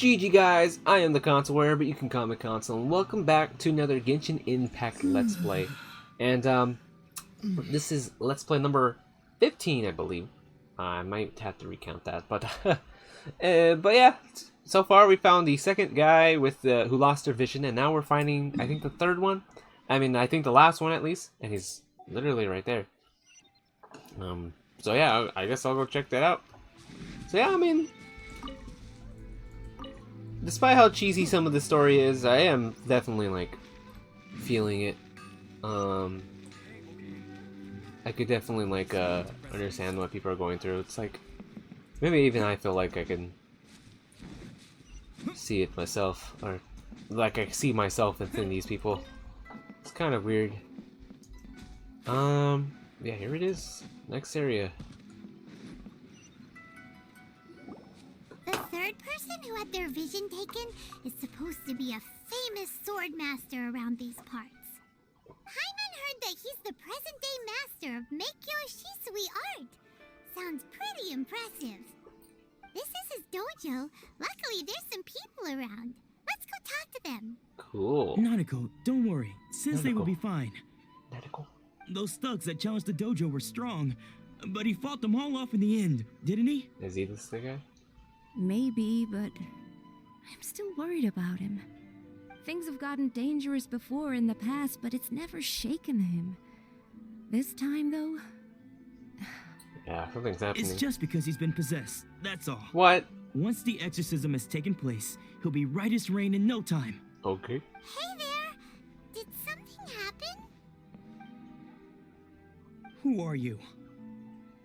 GG guys, I am the console wearer, but you can call me console, and welcome back to another Genshin Impact Let's Play. And this is Let's Play number 15, I believe. I might have to recount that, but but yeah, so far we found the second guy with who lost their vision, and now we're finding, I think, the third one. I mean, I think the last one at least, and he's literally right there. So yeah, I guess I'll go check that out. So yeah, I mean, despite how cheesy some of the story is, I am definitely like feeling it. I could definitely like understand what people are going through. It's like maybe even I feel like I can see it myself, or like I see myself within these people. It's kind of weird. Yeah, here it is. Next area. The third person who had their vision taken is supposed to be a famous sword master around these parts. Hyman heard that he's the present-day master of Meikyo Shisui art. Sounds pretty impressive. This is his dojo. Luckily, there's some people around. Let's go talk to them. Cool. Nanako, don't worry. Sensei will be fine. Nanako. Those thugs that challenged the dojo were strong, but he fought them all off in the end, didn't he? Is he this guy? Maybe, but I'm still worried about him. Things have gotten dangerous before in the past, but it's never shaken him. This time, though... Yeah, something's happening. It's just because he's been possessed, that's all. What? Once the exorcism has taken place, he'll be right as rain in no time. Okay. Hey there! Did something happen? Who are you?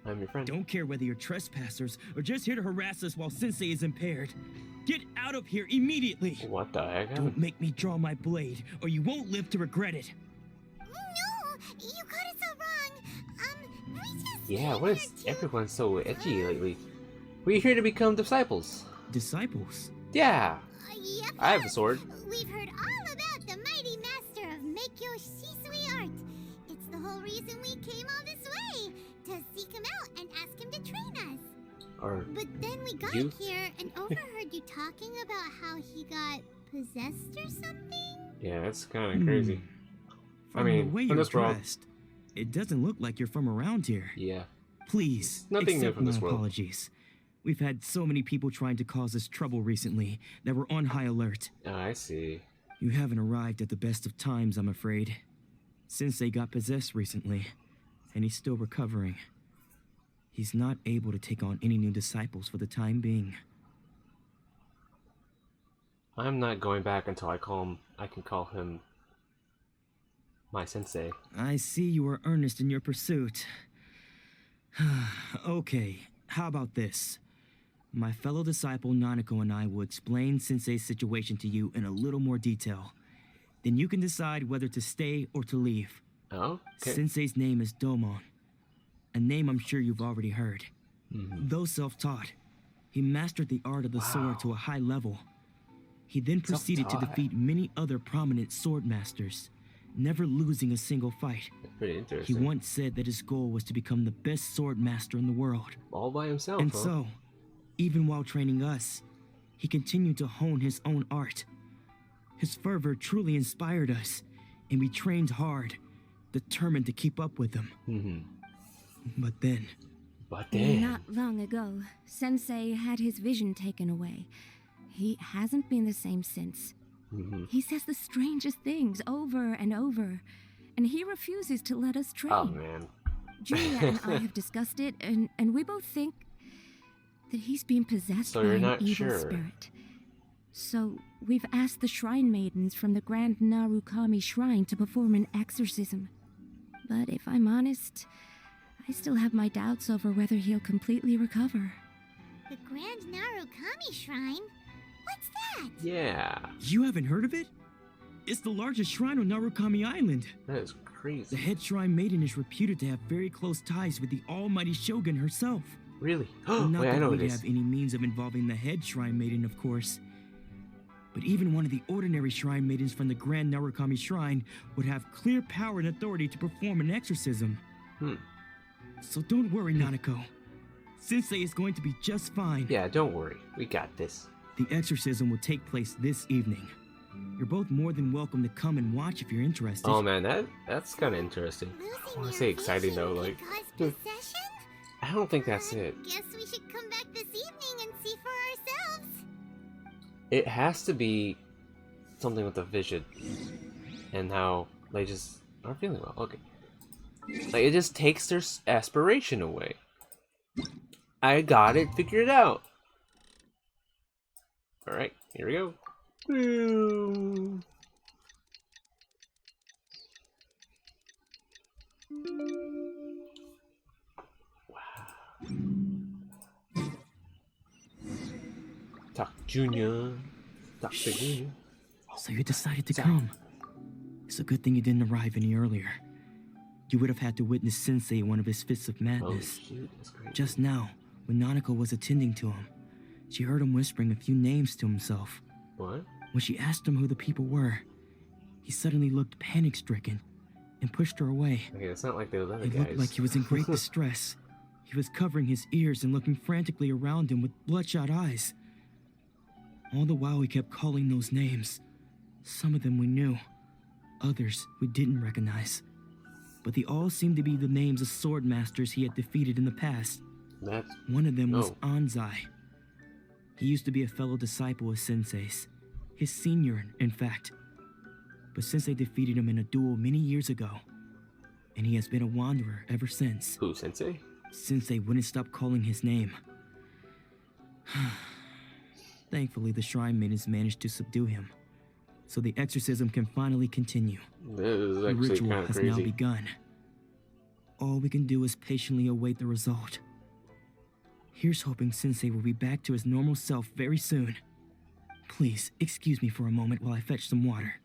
I'm your friend. Don't care whether you're trespassers or just here to harass us while Sensei is impaired. Get out of here immediately! What the heck? Don't make me draw my blade, or you won't live to regret it. No! You got it so wrong! We just... Yeah, what is everyone so edgy lately? We're here to become disciples. Disciples? Yeah. Yep. I have a sword. We've heard all about the mighty master of Meikyo Shisui art. It's the whole reason we came all this way, to seek him out and ask him to train us. But then we got here and overheard you talking about how he got possessed or something? Yeah, that's kind of crazy. From I mean, the way from you're this world. dressed, it doesn't look like you're from around here. Yeah. Please, Nothing new accept from my this world. apologies. We've had so many people trying to cause us trouble recently that we're on high alert. I see. You haven't arrived at the best of times, I'm afraid. Sensei got possessed recently, and he's still recovering. He's not able to take on any new disciples for the time being. I'm not going back until I can call him my sensei. I see you are earnest in your pursuit. Okay, how about this? My fellow disciple Nanako and I will explain Sensei's situation to you in a little more detail. Then you can decide whether to stay or to leave. Oh? Okay. Sensei's name is Domon, a name I'm sure you've already heard. Though self-taught, he mastered the art of the sword to a high level. He then proceeded to Self-taught. defeat many other prominent sword masters, never losing a single fight. That's pretty He interesting. once said that his goal was to become the best sword master in the world. All by himself, And huh? so, even while training us, he continued to hone his own art. His fervor truly inspired us, and we trained hard, determined to keep up with him. But then... Not long ago, Sensei had his vision taken away. He hasn't been the same since. He says the strangest things over and over, and he refuses to let us train. Oh, man. Julia and I have discussed it, and we both think that he's been possessed So by you're an not evil sure. spirit. So we've asked the shrine maidens from the Grand Narukami Shrine to perform an exorcism. But if I'm honest, I still have my doubts over whether he'll completely recover. The Grand Narukami Shrine? What's that? Yeah. You haven't heard of it? It's the largest shrine on Narukami Island. That is The crazy. head shrine maiden is reputed to have very close ties with the almighty shogun herself. Really? Not Wait, I that know we'd it is. have any means of involving the head shrine maiden, of course. But even one of the ordinary shrine maidens from the Grand Narukami Shrine would have clear power and authority to perform an exorcism. So don't worry, Nanako. Sensei is going to be just fine. Yeah, don't worry. We got this. The exorcism will take place this evening. You're both more than welcome to come and watch if you're interested. Oh man, that's kind of interesting. I want to say exciting though, like. Possession? I don't think that's it. Guess we should come back this evening and see for ourselves. It has to be something with the vision and how they just aren't feeling well. Okay, like it just takes their aspiration away. I got it figured out. All right, here we go. Boom. Talk Junior. Dr. Junior. So you decided to come. It's a good thing you didn't arrive any earlier. You would have had to witness Sensei one of his fits of madness. Oh, shoot, that's great. Just now, when Nanako was attending to him, she heard him whispering a few names to himself. What? When she asked him who the people were, he suddenly looked panic-stricken and pushed her away. Okay, it's not like those other It guys. looked like he was in great distress. He was covering his ears and looking frantically around him with bloodshot eyes. All the while he kept calling those names. Some of them we knew, others we didn't recognize. But they all seemed to be the names of sword masters he had defeated in the past. That's... One of them was Oh. Anzai. He used to be a fellow disciple of Sensei's, his senior, in fact. But Sensei defeated him in a duel many years ago, and he has been a wanderer ever since. Who, Sensei? Sensei wouldn't stop calling his name. Thankfully, the shrine maidens managed to subdue him, so the exorcism can finally continue. This is The actually ritual kind of has now crazy. begun. All we can do is patiently await the result. Here's hoping Sensei will be back to his normal self very soon. Please, excuse me for a moment while I fetch some water.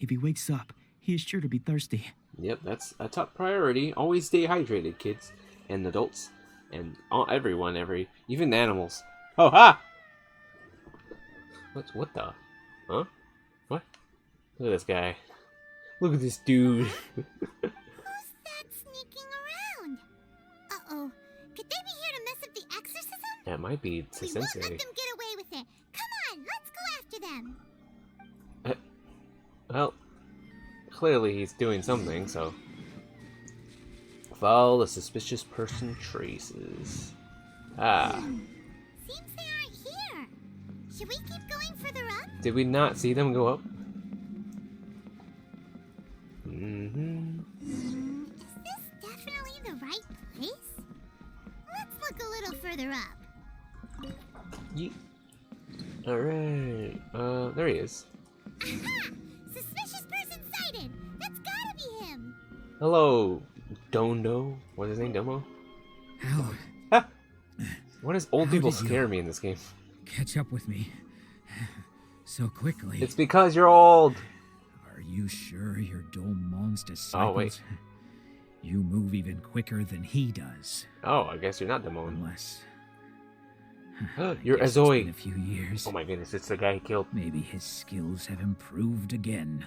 If he wakes up, he is sure to be thirsty. Yep, that's a top priority. Always stay hydrated, kids and adults, and everyone, even animals. Oh ha! What the? Huh? What? Look at this guy. Look at this dude. Who's that sneaking around? Uh-oh. Could they be here to mess up the exorcism? That might be the We won't let Sensei. them get away with it. Come on, let's go after them. Well, clearly he's doing something, so... Follow the suspicious person traces. Ah. Seems they aren't here. Should we keep going further up? Did we not see them go up? Mm-hmm. Is this definitely the right place? Let's look a little further up. Alright. There he is. Aha! Suspicious person sighted! That's gotta be him! Hello, Dondo. What's his name, Domo? How? Ha! Why does old How people did you- scare me in this game? Catch up with me so quickly. It's because you're old! Are you sure you're Domon's disciples? Oh, wait. You move even quicker than he does. Oh, I guess you're not Domo. Unless... You're guess it's Azoi. been a few years. Oh my goodness, it's the guy he killed. Maybe his skills have improved again.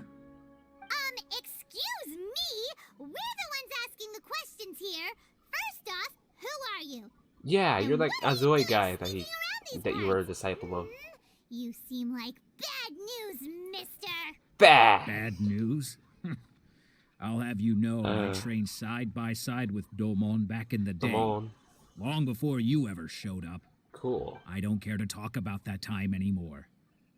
Excuse me? We're the ones asking the questions here. First off, who are you? Yeah, And you're like what are you Azoi doing guy sneaking around these that you were a parts? disciple of. You seem like bad news, mister. Bah! Bad news? I'll have you know I trained side by side with Domon back in the day. Come on. Long before you ever showed up. Cool. I don't care to talk about that time anymore.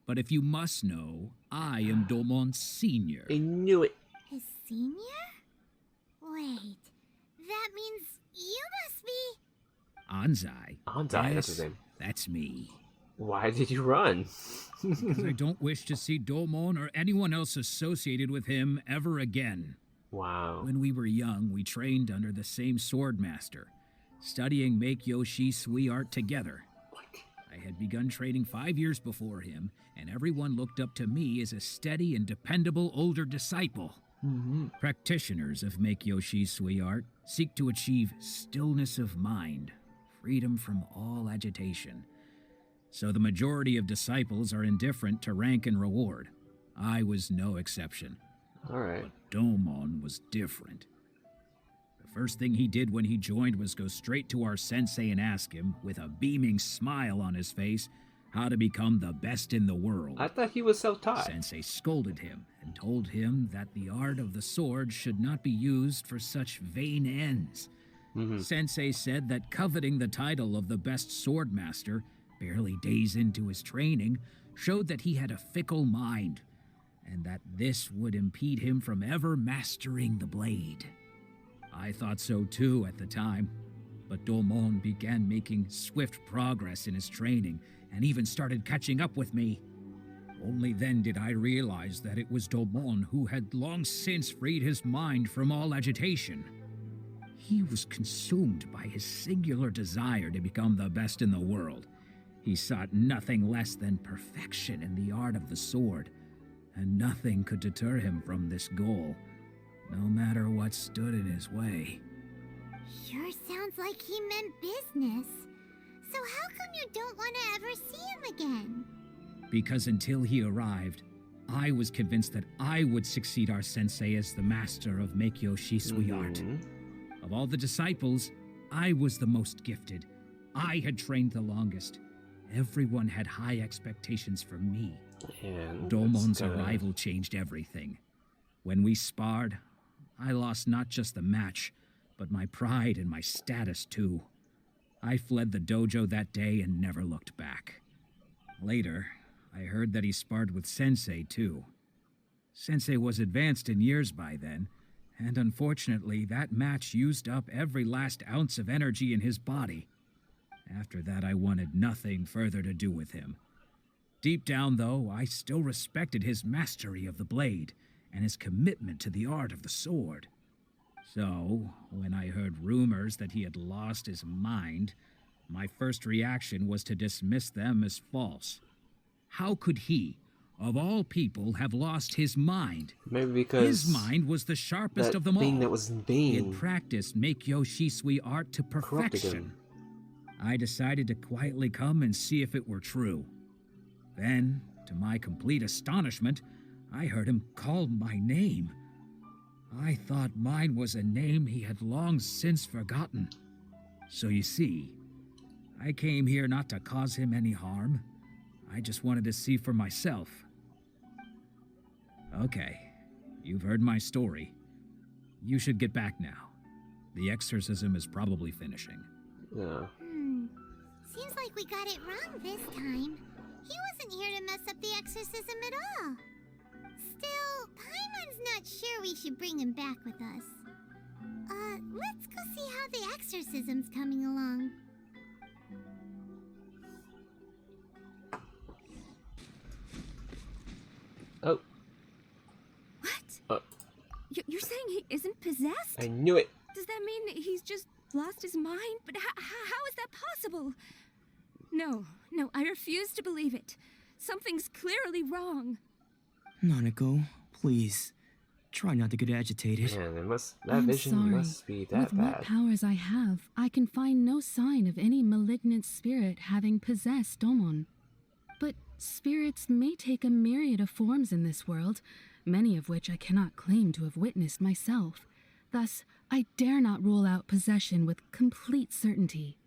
But if you must know, I am Domon's senior. I knew it. His senior? Wait, that means you must be... Anzai. Anzai, that's his Yes, name. That's me. Why did you run? Because I don't wish to see Domon or anyone else associated with him ever again. Wow. When we were young, we trained under the same sword master, studying Make Yoshi Sui art together. I had begun training 5 years before him, and everyone looked up to me as a steady and dependable older disciple. Practitioners of Make Yoshi Sui art seek to achieve stillness of mind, freedom from all agitation. So the majority of disciples are indifferent to rank and reward. I was no exception. Alright. But Domon was different. The first thing he did when he joined was go straight to our sensei and ask him, with a beaming smile on his face, how to become the best in the world. I thought he was self-taught. Sensei scolded him and told him that the art of the sword should not be used for such vain ends. Sensei said that coveting the title of the best sword master, barely days into his training, showed that he had a fickle mind, and that this would impede him from ever mastering the blade. I thought so too at the time, but Domon began making swift progress in his training and even started catching up with me. Only then did I realize that it was Domon who had long since freed his mind from all agitation. He was consumed by his singular desire to become the best in the world. He sought nothing less than perfection in the art of the sword, and nothing could deter him from this goal, no matter what stood in his way. Sure sounds like he meant business. So how come you don't want to ever see him again? Because until he arrived, I was convinced that I would succeed our sensei as the master of Meikyo Shisui art. Of all the disciples, I was the most gifted. I had trained the longest. Everyone had high expectations for me. And Domon's arrival changed everything. When we sparred, I lost not just the match, but my pride and my status too. I fled the dojo that day and never looked back. Later, I heard that he sparred with Sensei too. Sensei was advanced in years by then, and unfortunately that match used up every last ounce of energy in his body. After that, I wanted nothing further to do with him. Deep down, though, I still respected his mastery of the blade and his commitment to the art of the sword. So, when I heard rumors that he had lost his mind, my first reaction was to dismiss them as false. How could he, of all people, have lost his mind? Maybe because his mind was the sharpest of them all. Thing that was in vain. He had practiced Meikyo Shisui art to perfection. I decided to quietly come and see if it were true. Then, to my complete astonishment, I heard him call my name. I thought mine was a name he had long since forgotten. So you see, I came here not to cause him any harm. I just wanted to see for myself. Okay, you've heard my story. You should get back now. The exorcism is probably finishing. Yeah. Seems like we got it wrong this time. He wasn't here to mess up the exorcism at all. Still, Paimon's not sure we should bring him back with us. Let's go see how the exorcism's coming along. Oh. What? You're saying he isn't possessed? I knew it. Does that mean he's just lost his mind? But how is that possible? No, I refuse to believe it. Something's clearly wrong. Nanako, please. Try not to get agitated. Man, that I'm vision sorry. must be that With bad. what powers I have, I can find no sign of any malignant spirit having possessed Domon. But spirits may take a myriad of forms in this world, many of which I cannot claim to have witnessed myself. Thus, I dare not rule out possession with complete certainty.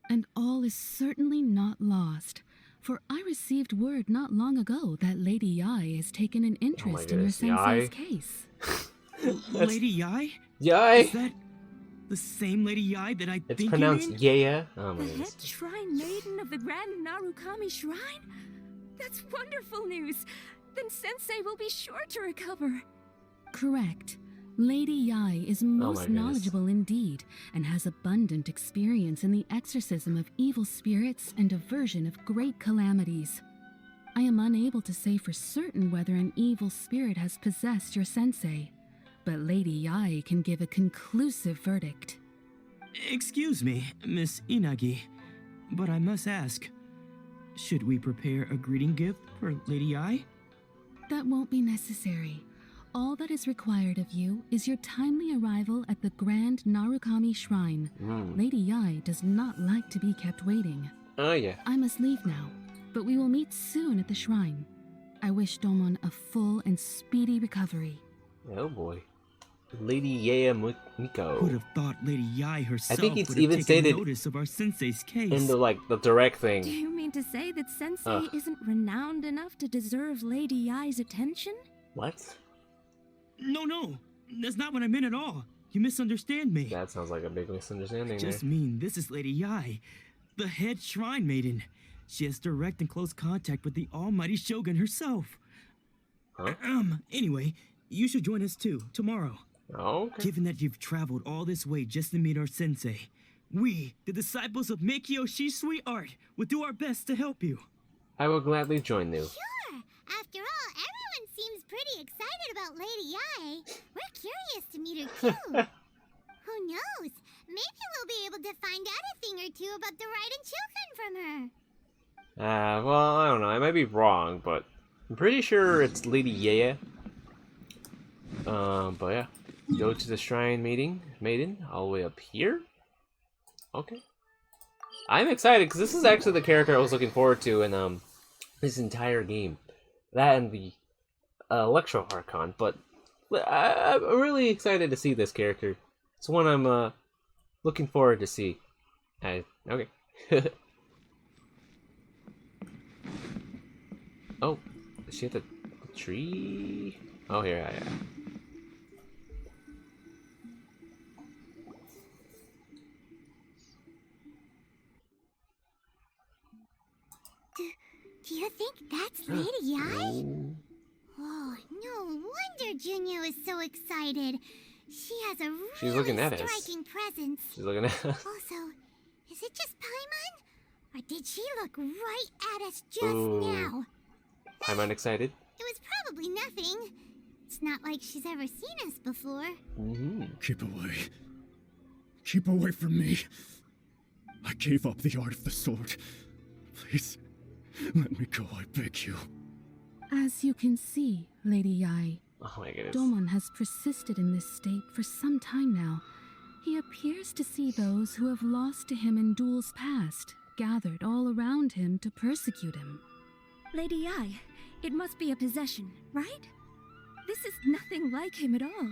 And all is certainly not lost, for I received word not long ago that Lady Yae has taken an interest in your goodness, sensei's Yae? case. Lady Yae? Yae! Is that the same Lady Yae that I It's think pronounced you're in? Yae. Oh my The goodness. head shrine maiden of the Grand Narukami Shrine? That's wonderful news. Then Sensei will be sure to recover. Correct. Lady Yae is most goodness. knowledgeable indeed, and has abundant experience in the exorcism of evil spirits and aversion of great calamities. I am unable to say for certain whether an evil spirit has possessed your sensei, but Lady Yae can give a conclusive verdict. Excuse me, Miss Inagi, but I must ask, should we prepare a greeting gift for Lady Yae? That won't be necessary. All that is required of you is your timely arrival at the Grand Narukami Shrine. Lady Yae does not like to be kept waiting. Oh yeah. I must leave now, but we will meet soon at the shrine. I wish Domon a full and speedy recovery. Oh boy. Lady Yae Miko. Who'd have thought Lady Yae herself it's would have even taken stated notice of our sensei's case? in the direct Do thing. you mean to say that Sensei Ugh. isn't renowned enough to deserve Lady Yae's attention? What? No, that's not what I meant at all. You misunderstand me. That sounds like a big misunderstanding I there. just mean this is Lady Yae, the head shrine maiden. She has direct and close contact with the almighty Shogun herself. Huh? Anyway, you should join us too, tomorrow. Oh, okay. Given that you've traveled all this way just to meet our sensei, we, the disciples of Meikyo Sweet Art, will do our best to help you. I will gladly join you. Sure. After all, everyone seems pretty excited about Lady Yae. We're curious to meet her too. Who knows? Maybe we'll be able to find out a thing or two about the Raiden children from her. Well, I don't know. I might be wrong, but I'm pretty sure it's Lady Yae. But yeah. Go to the shrine maiden, all the way up here. Okay. I'm excited, because this is actually the character I was looking forward to in, this entire game. That and the, Electro Archon, but I'm really excited to see this character. It's one I'm, looking forward to see. Okay. Oh, does she have the tree? Oh, here, yeah. Do you think that's Lady Yae? Oh, no wonder Junya is so excited. She has a She's looking really at us. striking presence. She's looking at us. Also, is it just Paimon? Or did she look right at us just Ooh. now? I'm excited. It was probably nothing. It's not like she's ever seen us before. Mm-hmm. Keep away. Keep away from me. I gave up the art of the sword. Please, let me go, I beg you. As you can see, Lady Yae, Oh my goodness. Domon has persisted in this state for some time now. He appears to see those who have lost to him in duels past, gathered all around him to persecute him. Lady Yae, it must be a possession, right? This is nothing like him at all.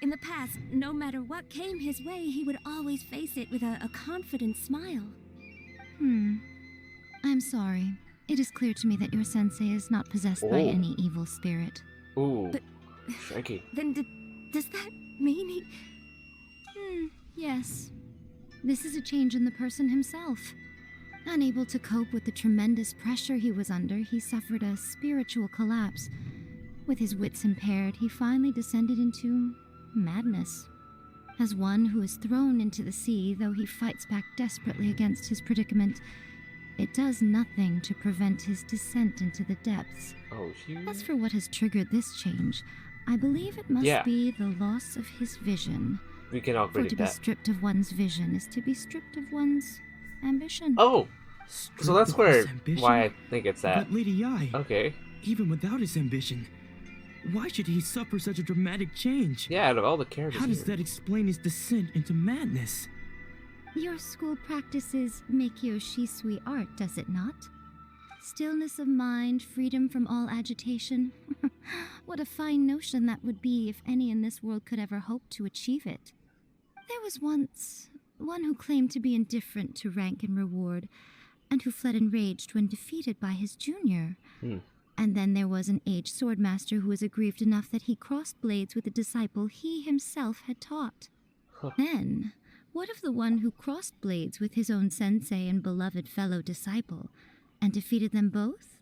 In the past, no matter what came his way, he would always face it with a confident smile. I'm sorry. It is clear to me that your sensei is not possessed by Oh. any evil spirit. Ooh. But- Shaky. Then does that mean he... Yes. This is a change in the person himself. Unable to cope with the tremendous pressure he was under, he suffered a spiritual collapse. With his wits impaired, he finally descended into madness. As one who is thrown into the sea, though he fights back desperately against his predicament, it does nothing to prevent his descent into the depths. Oh, shoot. As for what has triggered this change, I believe it must Yeah. be the loss of his vision. We can all For predict to be that. stripped of one's vision is to be stripped of one's ambition. Oh, so that's where Ambition? why I think it's that. But Lady Yae, Okay. even without his ambition, why should he suffer such a dramatic change? Yeah, out of all the characters. How does here. that explain his descent into madness? Your school practices Meikyo Shisui art, does it not? Stillness of mind, freedom from all agitation. What a fine notion that would be if any in this world could ever hope to achieve it. There was once one who claimed to be indifferent to rank and reward, and who fled enraged when defeated by his junior. And then there was an aged swordmaster who was aggrieved enough that he crossed blades with a disciple he himself had taught. Then, what of the one who crossed blades with his own sensei and beloved fellow disciple, and defeated them both?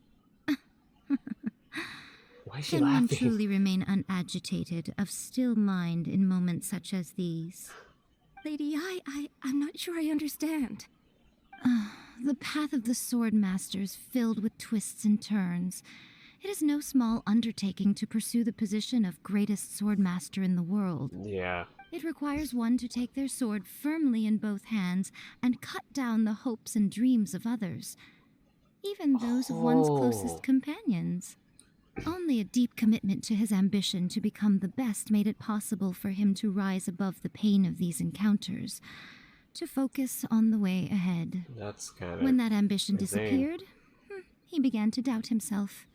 Why is she Can one laughing? truly remain unagitated, of still mind in moments such as these? Lady Yae, I'm not sure I understand. The path of the sword master is filled with twists and turns. It is no small undertaking to pursue the position of greatest sword master in the world. Yeah. It requires one to take their sword firmly in both hands and cut down the hopes and dreams of others, even those of one's Oh. closest companions. Only a deep commitment to his ambition to become the best made it possible for him to rise above the pain of these encounters, to focus on the way ahead. That's kind of. When that ambition insane. disappeared, he began to doubt himself.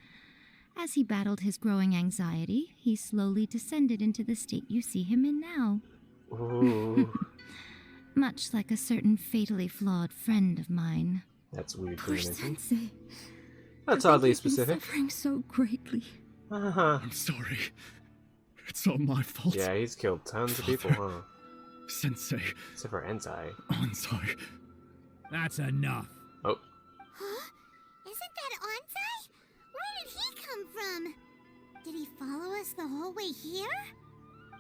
As he battled his growing anxiety, he slowly descended into the state you see him in now. Ooh, Much like a certain fatally flawed friend of mine. that's weird. Poor Isn't it? Sensei. That's I bet oddly he's been specific. suffering so greatly. I'm sorry. It's all my fault. Yeah, he's killed tons of people, huh? Sensei, Except for Enzai. Ansai. That's enough. Oh, Huh? Isn't that Onsai? Where did he come from? Did he follow us the whole way here?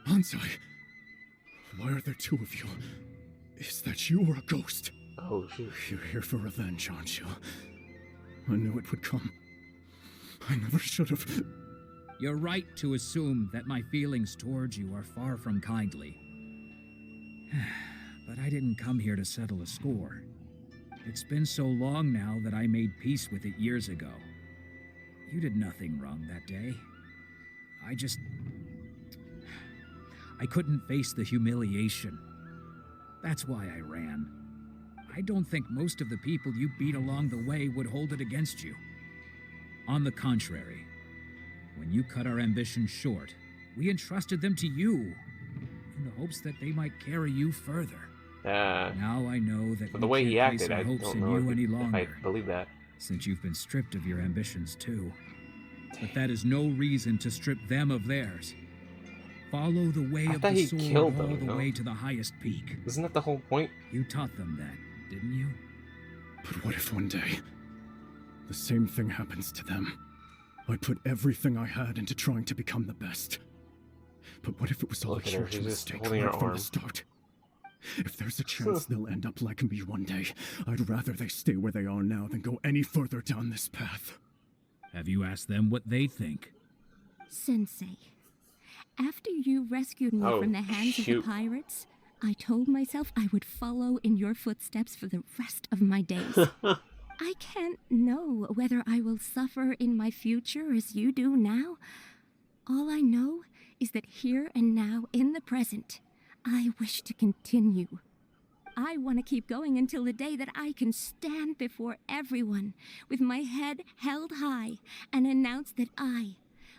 Ansai. Why are there two of you? Is that you or a ghost? oh shoot. You're here for revenge, aren't you? I knew it would come. I never should have. You're right to assume that my feelings towards you are far from kindly. But I didn't come here to settle a score. It's been so long now that I made peace with it years ago. You did nothing wrong that day. I couldn't face the humiliation. That's why I ran. I don't think most of the people you beat along the way would hold it against you. On the contrary, when you cut our ambitions short, we entrusted them to you, in the hopes that they might carry you further. Now I know that But the we way he can't place acted, our I hopes don't in know you any if longer, I believe that. since you've been stripped of your ambitions too. But that is no reason to strip them of theirs. Follow the way I of thought the he sword killed all them, the no? way to the highest peak. Isn't that the whole point? You taught them that, didn't you? But what if one day the same thing happens to them? I put everything I had into trying to become the best. But what if it was all a Look at her, huge she's just mistake holding her right from arm. the start? If there's a chance they'll end up like me one day, I'd rather they stay where they are now than go any further down this path. Have you asked them what they think? Sensei, after you rescued me Oh, from the hands of shoot. the pirates, I told myself I would follow in your footsteps for the rest of my days. I can't know whether I will suffer in my future as you do now. All I know is that here and now, in the present, I wish to continue. I want to keep going until the day that I can stand before everyone with my head held high and announce that I,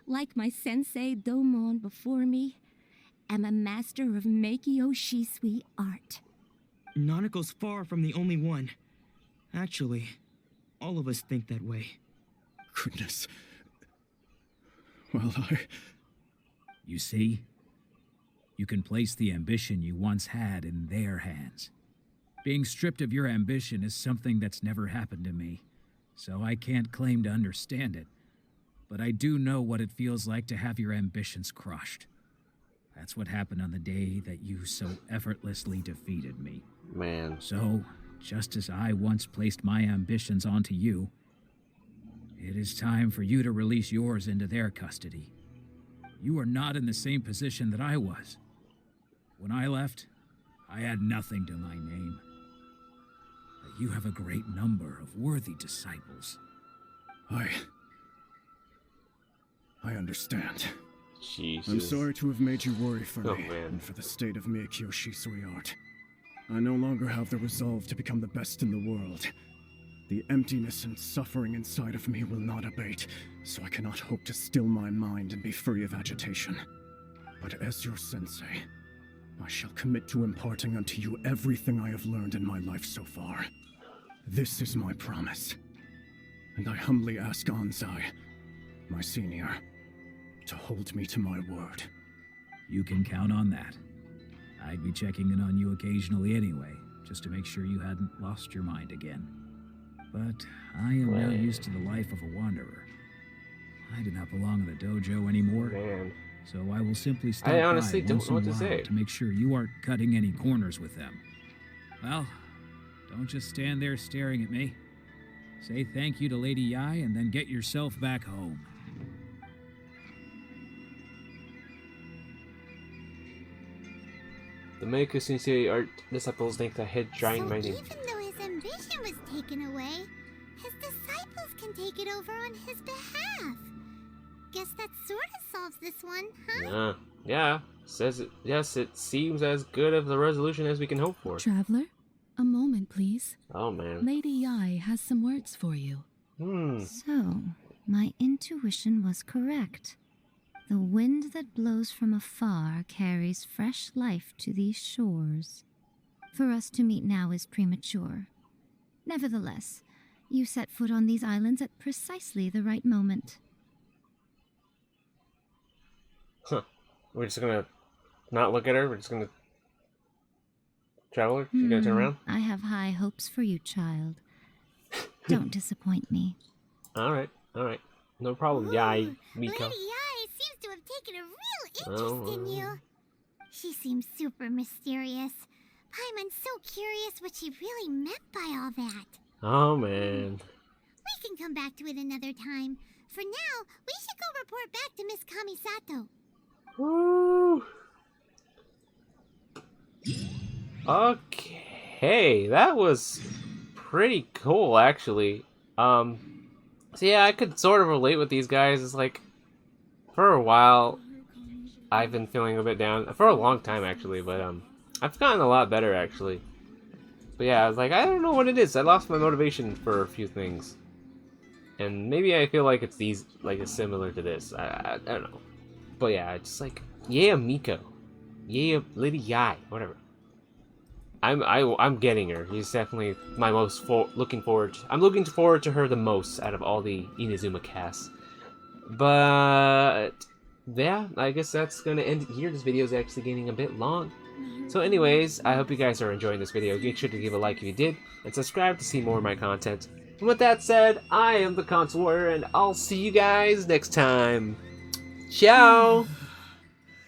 like my sensei Domon before me, am a master of Meikyo Shisui art. Nanako's far from the only one. Actually, all of us think that way. Goodness. Well, You see? You can place the ambition you once had in their hands. Being stripped of your ambition is something that's never happened to me, so I can't claim to understand it. But I do know what it feels like to have your ambitions crushed. That's what happened on the day that you so effortlessly defeated me. Man. So, just as I once placed my ambitions onto you, it is time for you to release yours into their custody. You are not in the same position that I was. When I left, I had nothing to my name. But you have a great number of worthy disciples. I understand. Jesus. I'm sorry to have made you worry for Oh, me man. and for the state of Meikyo Shisui art. I no longer have the resolve to become the best in the world. The emptiness and suffering inside of me will not abate, so I cannot hope to still my mind and be free of agitation. But as your sensei, I shall commit to imparting unto you everything I have learned in my life so far. This is my promise. And I humbly ask Anzai, my senior, to hold me to my word. You can count on that. I'd be checking in on you occasionally anyway, just to make sure you hadn't lost your mind again. But I am now used to the life of a wanderer. I do not belong in the dojo anymore, Man. so I will simply stop I honestly by don't once know in what a to while say. to make sure you aren't cutting any corners with them. Well, don't just stand there staring at me. Say thank you to Lady Yae and then get yourself back home. The Meiko Sensei art disciples think the head shrine So might even though his ambition was taken away, his disciples can take it over on his behalf. Guess that sort of solves this one, huh? Yeah. Says it. Yes, it seems as good of the resolution as we can hope for. Traveler, a moment, please. Oh man. Lady Yae has some words for you. Hmm. So, My intuition was correct. The wind that blows from afar carries fresh life to these shores. For us to meet now is premature. Nevertheless, you set foot on these islands at precisely the right moment. Huh. We're just gonna not look at her? We're just gonna travel her? She's gonna turn around? I have high hopes for you, child. Don't disappoint me. Alright, alright. No problem, Yae Miko. Lady Yae seems to have taken a real interest in you. She seems super mysterious. Paimon's so curious what she really meant by all that. Oh, man. We can come back to it another time. For now, we should go report back to Miss Kamisato. Woo! Okay, that was pretty cool, actually. So yeah, I could sort of relate with these guys. It's like, for a while, I've been feeling a bit down. For a long time, actually, but I've gotten a lot better, actually. But yeah, I was like, I don't know what it is. I lost my motivation for a few things. And maybe I feel like it's it's similar to this. I don't know. But yeah, it's just like, Yae Miko. Lady Yae, whatever. I'm getting her. She's definitely my most looking forward. I'm looking forward to her the most out of all the Inazuma casts. But yeah, I guess that's gonna end it here. This video is actually getting a bit long. So anyways, I hope you guys are enjoying this video. Make sure to give a like if you did, and subscribe to see more of my content. And with that said, I am the Console Warrior, and I'll see you guys next time. Ciao!